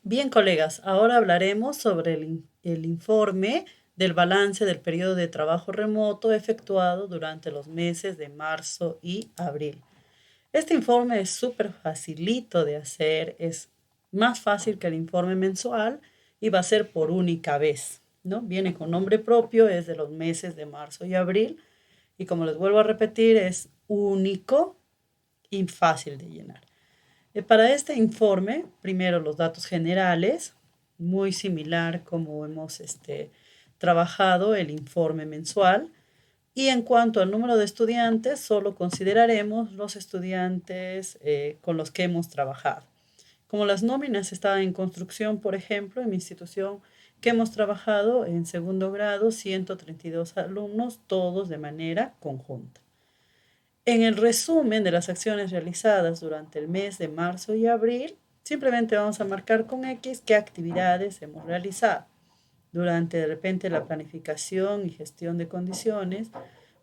Bien, colegas, ahora hablaremos sobre el informe del balance del periodo de trabajo remoto efectuado durante los meses de marzo y abril. Este informe es súper facilito de hacer, es más fácil que el informe mensual y va a ser por única vez, ¿no? Viene con nombre propio, es de los meses de marzo y abril y como les vuelvo a repetir, es único y fácil de llenar. Para este informe, primero los datos generales, muy similar como hemos trabajado el informe mensual. Y en cuanto al número de estudiantes, solo consideraremos los estudiantes con los que hemos trabajado. Como las nóminas estaban en construcción, por ejemplo, en mi institución que hemos trabajado en segundo grado, 132 alumnos, todos de manera conjunta. En el resumen de las acciones realizadas durante el mes de marzo y abril, simplemente vamos a marcar con X qué actividades hemos realizado durante de repente la planificación y gestión de condiciones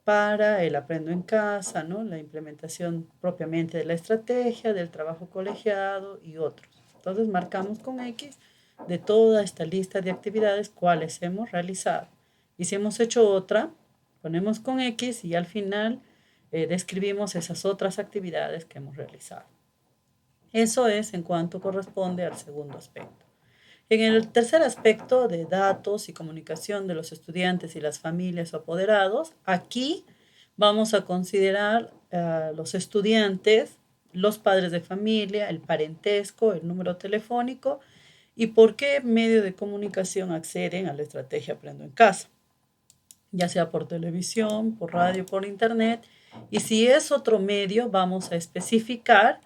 para el aprendo en casa, ¿no? La implementación propiamente de la estrategia, del trabajo colegiado y otros. Entonces marcamos con X de toda esta lista de actividades cuáles hemos realizado. Y si hemos hecho otra, ponemos con X y al final describimos esas otras actividades que hemos realizado. Eso es en cuanto corresponde al segundo aspecto. En el tercer aspecto de datos y comunicación de los estudiantes y las familias o apoderados, aquí vamos a considerar los estudiantes, los padres de familia, el parentesco, el número telefónico y por qué medio de comunicación acceden a la estrategia Aprendo en Casa, ya sea por televisión, por radio, por internet. Y si es otro medio, vamos a especificar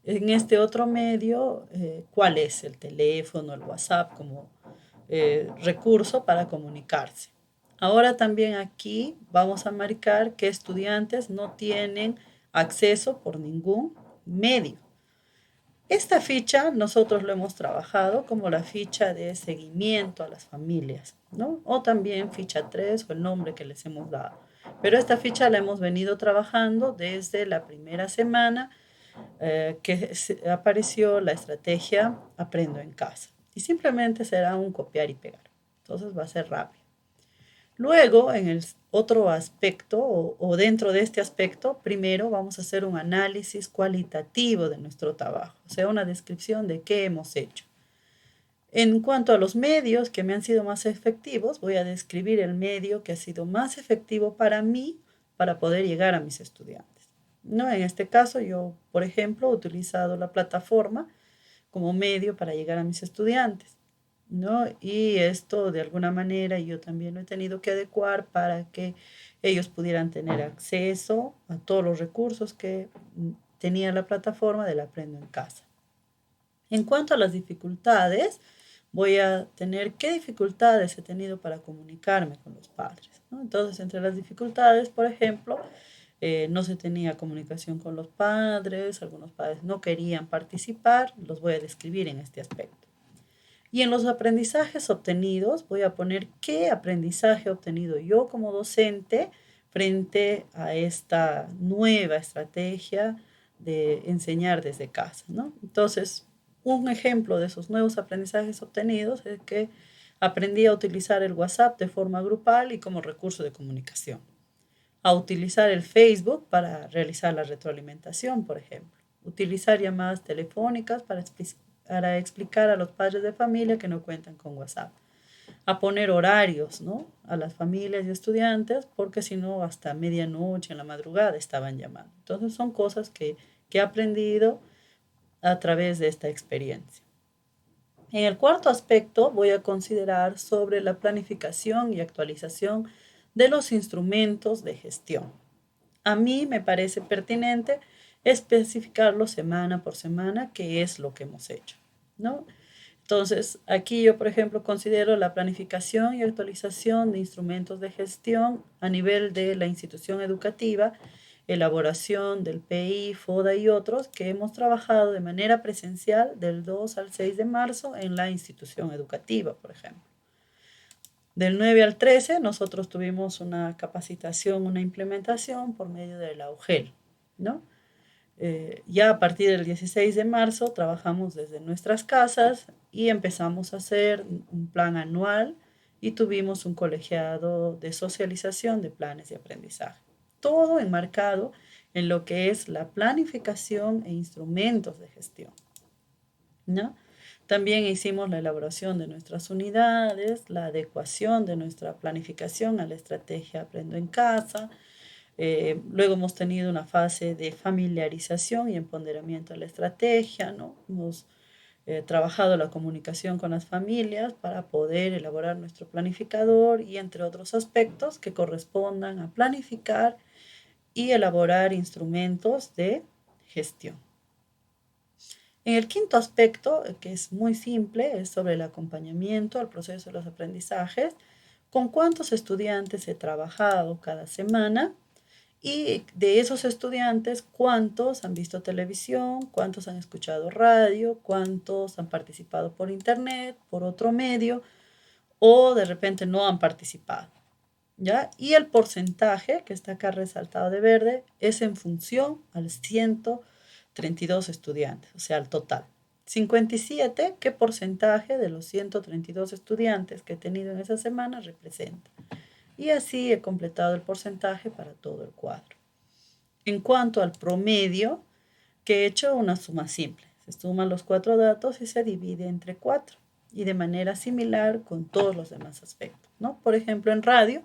en este otro medio cuál es el teléfono, el WhatsApp como recurso para comunicarse. Ahora también aquí vamos a marcar que estudiantes no tienen acceso por ningún medio. Esta ficha nosotros lo hemos trabajado como la ficha de seguimiento a las familias, ¿no? O también ficha 3 o el nombre que les hemos dado. Pero esta ficha la hemos venido trabajando desde la primera semana que apareció la estrategia Aprendo en Casa. Y simplemente será un copiar y pegar. Entonces va a ser rápido. Luego, en el otro aspecto o dentro de este aspecto, primero vamos a hacer un análisis cualitativo de nuestro trabajo, o sea, una descripción de qué hemos hecho. En cuanto a los medios que me han sido más efectivos, voy a describir el medio que ha sido más efectivo para mí para poder llegar a mis estudiantes. ¿No? En este caso, yo, por ejemplo, he utilizado la plataforma como medio para llegar a mis estudiantes, ¿no? Y esto de alguna manera yo también lo he tenido que adecuar para que ellos pudieran tener acceso a todos los recursos que tenía la plataforma del Aprendo en Casa. En cuanto a las dificultades, voy a tener qué dificultades he tenido para comunicarme con los padres, ¿no? Entonces, entre las dificultades, por ejemplo, no se tenía comunicación con los padres, algunos padres no querían participar, los voy a describir en este aspecto. Y en los aprendizajes obtenidos, voy a poner qué aprendizaje he obtenido yo como docente frente a esta nueva estrategia de enseñar desde casa, ¿no? Entonces, un ejemplo de esos nuevos aprendizajes obtenidos es que aprendí a utilizar el WhatsApp de forma grupal y como recurso de comunicación, a utilizar el Facebook para realizar la retroalimentación, por ejemplo, utilizar llamadas telefónicas para explicar a los padres de familia que no cuentan con WhatsApp, a poner horarios, ¿no? A las familias y estudiantes, porque si no, hasta medianoche, en la madrugada, estaban llamando. Entonces, son cosas que he aprendido a través de esta experiencia. En el cuarto aspecto voy a considerar sobre la planificación y actualización de los instrumentos de gestión. A mí me parece pertinente especificarlo semana por semana qué es lo que hemos hecho, ¿no? Entonces, aquí yo, por ejemplo, considero la planificación y actualización de instrumentos de gestión a nivel de la institución educativa, elaboración del PI, FODA y otros que hemos trabajado de manera presencial del 2 al 6 de marzo en la institución educativa, por ejemplo. Del 9 al 13 nosotros tuvimos una capacitación, una implementación por medio de la UGEL, ¿no? Ya a partir del 16 de marzo trabajamos desde nuestras casas y empezamos a hacer un plan anual y tuvimos un colegiado de socialización de planes de aprendizaje. Todo enmarcado en lo que es la planificación e instrumentos de gestión, ¿no? También hicimos la elaboración de nuestras unidades, la adecuación de nuestra planificación a la estrategia Aprendo en Casa. Luego hemos tenido una fase de familiarización y empoderamiento de la estrategia, ¿no? Hemos trabajado la comunicación con las familias para poder elaborar nuestro planificador y entre otros aspectos que correspondan a planificar y elaborar instrumentos de gestión. En el quinto aspecto, que es muy simple, es sobre el acompañamiento al proceso de los aprendizajes, con cuántos estudiantes he trabajado cada semana y de esos estudiantes, cuántos han visto televisión, cuántos han escuchado radio, cuántos han participado por internet, por otro medio o de repente no han participado. ¿Ya? Y el porcentaje que está acá resaltado de verde es en función al 132 estudiantes, o sea, al total. 57, ¿qué porcentaje de los 132 estudiantes que he tenido en esa semana representa? Y así he completado el porcentaje para todo el cuadro. En cuanto al promedio, que he hecho una suma simple. Se suman los cuatro datos y se divide entre cuatro. Y de manera similar con todos los demás aspectos, ¿no? Por ejemplo, en radio,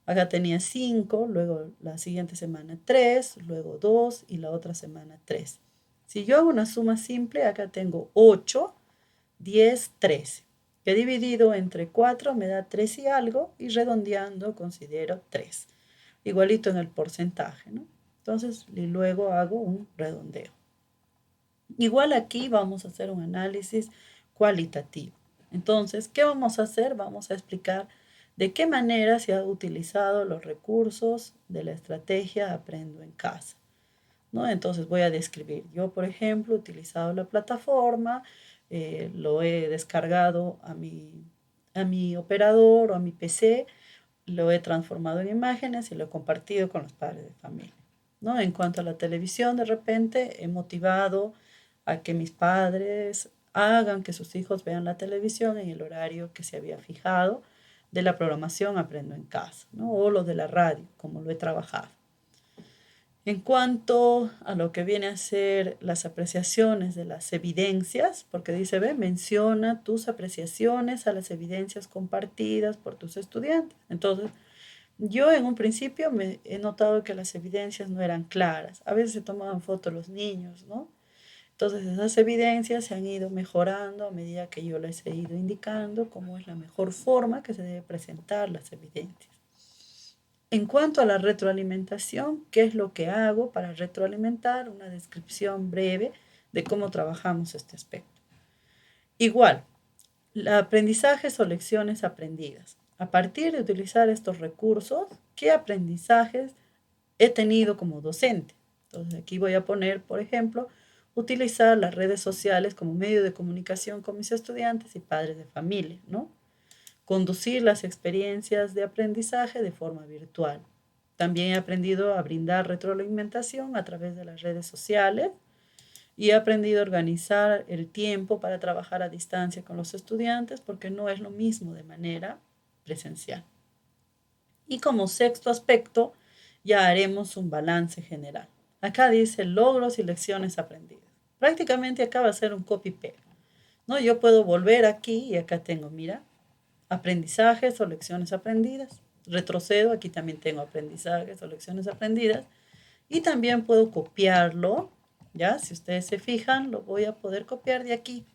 acá tenía 5, luego la siguiente semana 3, luego 2 y la otra semana 3. Si yo hago una suma simple, acá tengo 8, 10, 13. Que dividido entre 4 me da 3 y algo y redondeando considero 3. Igualito en el porcentaje, ¿no? Entonces, y luego hago un redondeo. Igual aquí vamos a hacer un análisis cualitativo. Entonces, ¿qué vamos a hacer? Vamos a explicar de qué manera se han utilizado los recursos de la estrategia Aprendo en Casa, ¿no? Entonces voy a describir. Yo, por ejemplo, he utilizado la plataforma, lo he descargado a mi operador o a mi PC, lo he transformado en imágenes y lo he compartido con los padres de familia, ¿no? En cuanto a la televisión, de repente he motivado a que mis padres hagan que sus hijos vean la televisión en el horario que se había fijado de la programación Aprendo en Casa, ¿no? O lo de la radio, como lo he trabajado. En cuanto a lo que viene a ser las apreciaciones de las evidencias, porque dice, ve, menciona tus apreciaciones a las evidencias compartidas por tus estudiantes. Entonces, yo en un principio me he notado que las evidencias no eran claras. A veces se tomaban fotos los niños, ¿no? Entonces esas evidencias se han ido mejorando a medida que yo les he ido indicando cómo es la mejor forma que se debe presentar las evidencias. En cuanto a la retroalimentación, ¿qué es lo que hago para retroalimentar? Una descripción breve de cómo trabajamos este aspecto. Igual, el aprendizaje o lecciones aprendidas. A partir de utilizar estos recursos, ¿qué aprendizajes he tenido como docente? Entonces aquí voy a poner, por ejemplo, utilizar las redes sociales como medio de comunicación con mis estudiantes y padres de familia, ¿no? Conducir las experiencias de aprendizaje de forma virtual. También he aprendido a brindar retroalimentación a través de las redes sociales y he aprendido a organizar el tiempo para trabajar a distancia con los estudiantes porque no es lo mismo de manera presencial. Y como sexto aspecto, ya haremos un balance general. Acá dice logros y lecciones aprendidas. Prácticamente acaba de ser un copy-paste, ¿no? Yo puedo volver aquí y acá tengo, mira, aprendizajes o lecciones aprendidas. Retrocedo, aquí también tengo aprendizajes o lecciones aprendidas. Y también puedo copiarlo, ¿ya? Si ustedes se fijan, lo voy a poder copiar de aquí,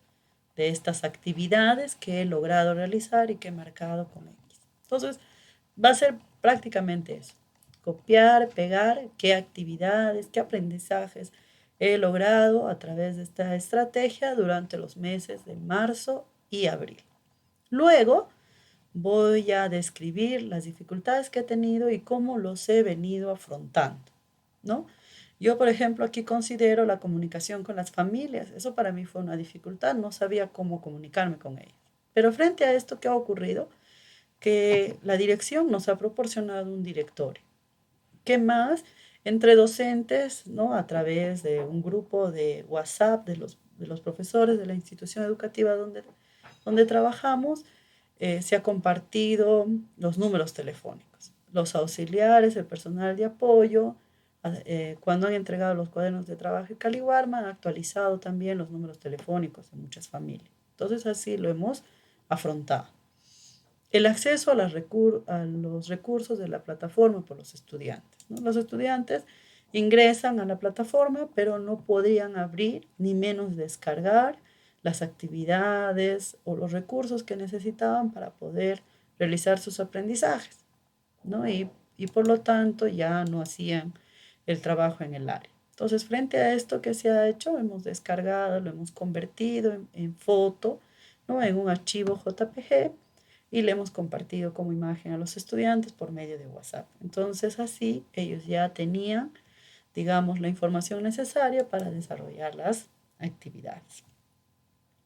de estas actividades que he logrado realizar y que he marcado con X. Entonces, va a ser prácticamente eso. Copiar, pegar, qué actividades, qué aprendizajes he logrado a través de esta estrategia durante los meses de marzo y abril. Luego, voy a describir las dificultades que he tenido y cómo los he venido afrontando, ¿no? Yo, por ejemplo, aquí considero la comunicación con las familias. Eso para mí fue una dificultad, no sabía cómo comunicarme con ellos. Pero frente a esto, ¿qué ha ocurrido? Que la dirección nos ha proporcionado un directorio. ¿Qué más? entre docentes, ¿no? A través de un grupo de WhatsApp de los profesores de la institución educativa donde trabajamos, se ha compartido los números telefónicos. Los auxiliares, el personal de apoyo, cuando han entregado los cuadernos de trabajo y Caliwarma, han actualizado también los números telefónicos de muchas familias. Entonces así lo hemos afrontado. El acceso a los recursos de la plataforma por los estudiantes, ¿no? Los estudiantes ingresan a la plataforma, pero no podían abrir ni menos descargar las actividades o los recursos que necesitaban para poder realizar sus aprendizajes, ¿no? Y por lo tanto ya no hacían el trabajo en el área. Entonces, frente a esto que se ha hecho, hemos descargado, lo hemos convertido en foto, ¿no? En un archivo JPG y le hemos compartido como imagen a los estudiantes por medio de WhatsApp. Entonces, así ellos ya tenían, digamos, la información necesaria para desarrollar las actividades.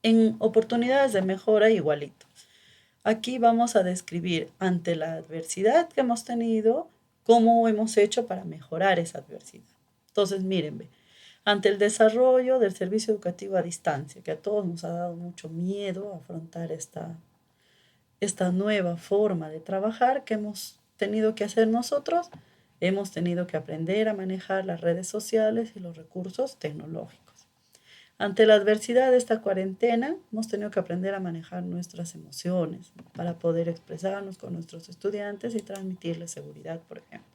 En oportunidades de mejora, igualito. Aquí vamos a describir ante la adversidad que hemos tenido, cómo hemos hecho para mejorar esa adversidad. Entonces, mírenme, ante el desarrollo del servicio educativo a distancia, que a todos nos ha dado mucho miedo afrontar esta nueva forma de trabajar que hemos tenido que hacer nosotros, hemos tenido que aprender a manejar las redes sociales y los recursos tecnológicos. Ante la adversidad de esta cuarentena, hemos tenido que aprender a manejar nuestras emociones para poder expresarnos con nuestros estudiantes y transmitirles seguridad, por ejemplo.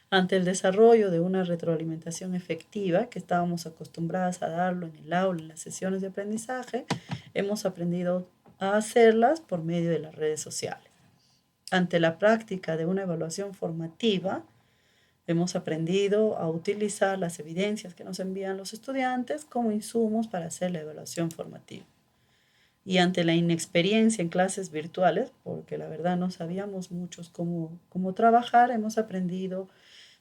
Ante el desarrollo de una retroalimentación efectiva, que estábamos acostumbradas a darlo en el aula, en las sesiones de aprendizaje, hemos aprendido a hacerlas por medio de las redes sociales. Ante la práctica de una evaluación formativa, hemos aprendido a utilizar las evidencias que nos envían los estudiantes como insumos para hacer la evaluación formativa. Y ante la inexperiencia en clases virtuales, porque la verdad no sabíamos muchos cómo trabajar, hemos aprendido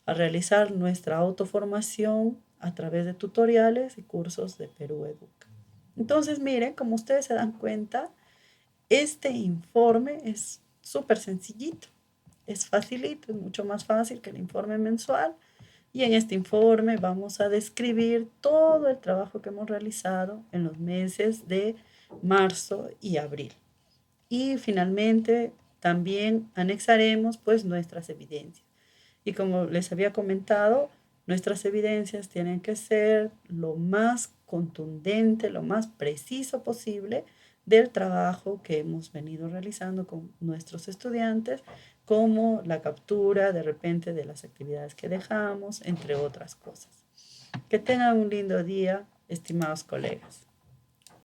a realizar nuestra autoformación a través de tutoriales y cursos de Perú Educa. Entonces, miren, como ustedes se dan cuenta, este informe es súper sencillito, es facilito, es mucho más fácil que el informe mensual. Y en este informe vamos a describir todo el trabajo que hemos realizado en los meses de marzo y abril. Y finalmente también anexaremos pues nuestras evidencias. Y como les había comentado, nuestras evidencias tienen que ser lo más contundente, lo más preciso posible del trabajo que hemos venido realizando con nuestros estudiantes, como la captura de repente de las actividades que dejamos, entre otras cosas. Que tengan un lindo día, estimados colegas.